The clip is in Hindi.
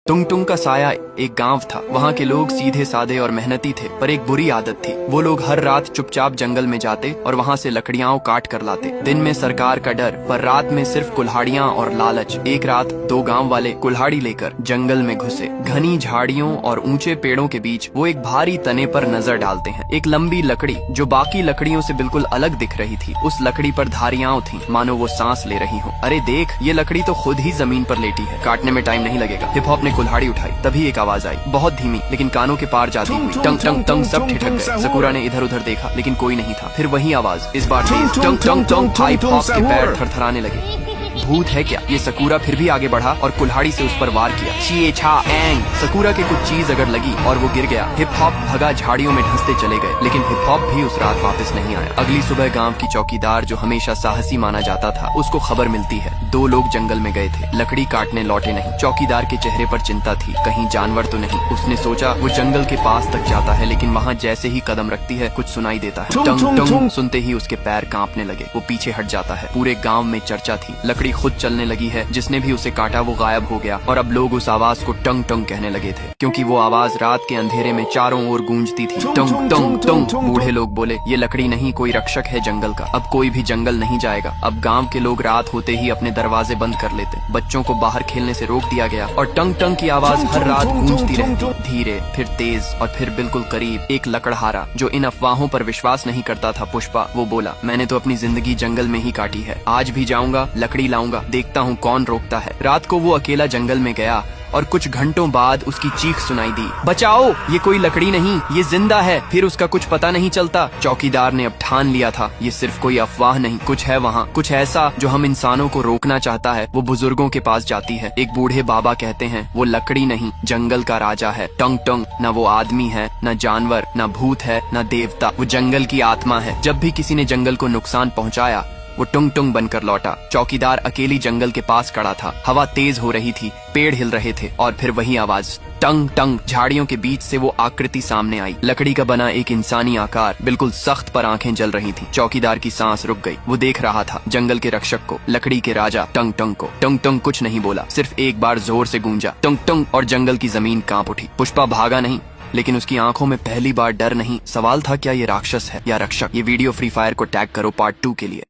टुंग टुंग का साया एक गांव था। वहाँ के लोग सीधे सादे और मेहनती थे, पर एक बुरी आदत थी। वो लोग हर रात चुपचाप जंगल में जाते और वहाँ से लकड़ियाँ काट कर लाते। दिन में सरकार का डर, पर रात में सिर्फ कुल्हाड़ियाँ और लालच। एक रात दो गांव वाले कुल्हाड़ी लेकर जंगल में घुसे। घनी झाड़ियों और ऊंचे पेड़ों के बीच वो एक भारी तने पर नजर डालते हैं। एक लंबी लकड़ी जो बाकी लकड़ियों से बिल्कुल अलग दिख रही थी। उस लकड़ी पर धारियां थीं, मानो वो सांस ले रही हो। अरे देख, ये लकड़ी तो खुद ही जमीन पर लेटी है, काटने में टाइम नहीं लगेगा। हिप हॉप ने कुल्हाड़ी उठाई, तभी एक आवाज आई, बहुत धीमी लेकिन कानों के पार जाती हुई। टंग टंग टंग सब ठिठक गए। सकूरा ने इधर उधर देखा, लेकिन कोई नहीं था। फिर वही आवाज, इस बार तेज। टंग टंग टंग हिप हॉप के पैर थरथराने लगे। भूत है क्या? ये सकूरा फिर भी आगे बढ़ा और कुल्हाड़ी से उस पर वार किया। ची छा एंग। सकूरा के कुछ चीज अगर लगी और वो गिर गया। हिप हॉप भगा, झाड़ियों में ढंसते चले गए, लेकिन हिप हॉप भी उस रात वापस नहीं आया। अगली सुबह गांव की चौकीदार, जो हमेशा साहसी माना जाता था, उसको खबर मिलती है दो लोग जंगल में गए थे, लकड़ी काटने लौटे नहीं। चौकीदार के चेहरे पर चिंता थी, कहीं जानवर तो नहीं। उसने सोचा वो जंगल के पास तक जाता है, लेकिन वहाँ जैसे ही कदम रखती है कुछ सुनाई देता है। टंग टंग सुनते ही उसके पैर कांपने लगे। वो पीछे हट जाता है। पूरे गाँव में चर्चा थी, लकड़ी खुद चलने लगी है, जिसने भी उसे काटा वो गायब हो गया। और अब लोग उस आवाज को टंग टंग कहने लगे थे, क्योंकि वो आवाज रात के अंधेरे में चारों ओर गूंजती थी। टंग टंग टंग। बूढ़े लोग बोले, ये लकड़ी नहीं, कोई रक्षक है जंगल का। अब कोई भी जंगल नहीं जाएगा। अब गांव के लोग रात होते ही अपने दरवाजे बंद कर लेते। बच्चों को बाहर खेलने से रोक दिया गया और टंग टंग की आवाज हर रात गूंजती रहती, धीरे, फिर तेज और फिर बिल्कुल करीब। एक लकड़हारा जो इन अफवाहों पर विश्वास नहीं करता था, पुष्पा, वो बोला, मैंने तो अपनी जिंदगी जंगल में ही काटी है। आज भी जाऊंगा, लकड़ी लाऊंगा, देखता हूँ कौन रोकता है। रात को वो अकेला जंगल में गया और कुछ घंटों बाद उसकी चीख सुनाई दी, बचाओ, ये कोई लकड़ी नहीं, ये जिंदा है। फिर उसका कुछ पता नहीं चलता। चौकीदार ने अब ठान लिया था, ये सिर्फ कोई अफवाह नहीं, कुछ है वहाँ, कुछ ऐसा जो हम इंसानों को रोकना चाहता है। वो बुजुर्गों के पास जाती है। एक बूढ़े बाबा कहते हैं, वो लकड़ी नहीं, जंगल का राजा है। टंग टंग न वो आदमी है, न जानवर, न भूत है, न देवता, वो जंगल की आत्मा है। जब भी किसी ने जंगल को नुकसान पहुँचाया, वो टुंग टुंग बनकर लौटा। चौकीदार अकेली जंगल के पास खड़ा था। हवा तेज हो रही थी, पेड़ हिल रहे थे, और फिर वही आवाज, टंग टंग। झाड़ियों के बीच से वो आकृति सामने आई, लकड़ी का बना एक इंसानी आकार, बिल्कुल सख्त, पर आंखें जल रही थी। चौकीदार की सांस रुक गई। वो देख रहा था जंगल के रक्षक को, लकड़ी के राजा टंग टंग को। टंग टंग कुछ नहीं बोला, सिर्फ एक बार जोर से गूंजा, टंग टंग, और जंगल की जमीन कांप उठी। पुष्पा भागा नहीं, लेकिन उसकी आंखों में पहली बार डर नहीं। सवाल था, क्या ये राक्षस है या रक्षक? ये वीडियो फ्री फायर को टैग करो पार्ट 2 के लिए।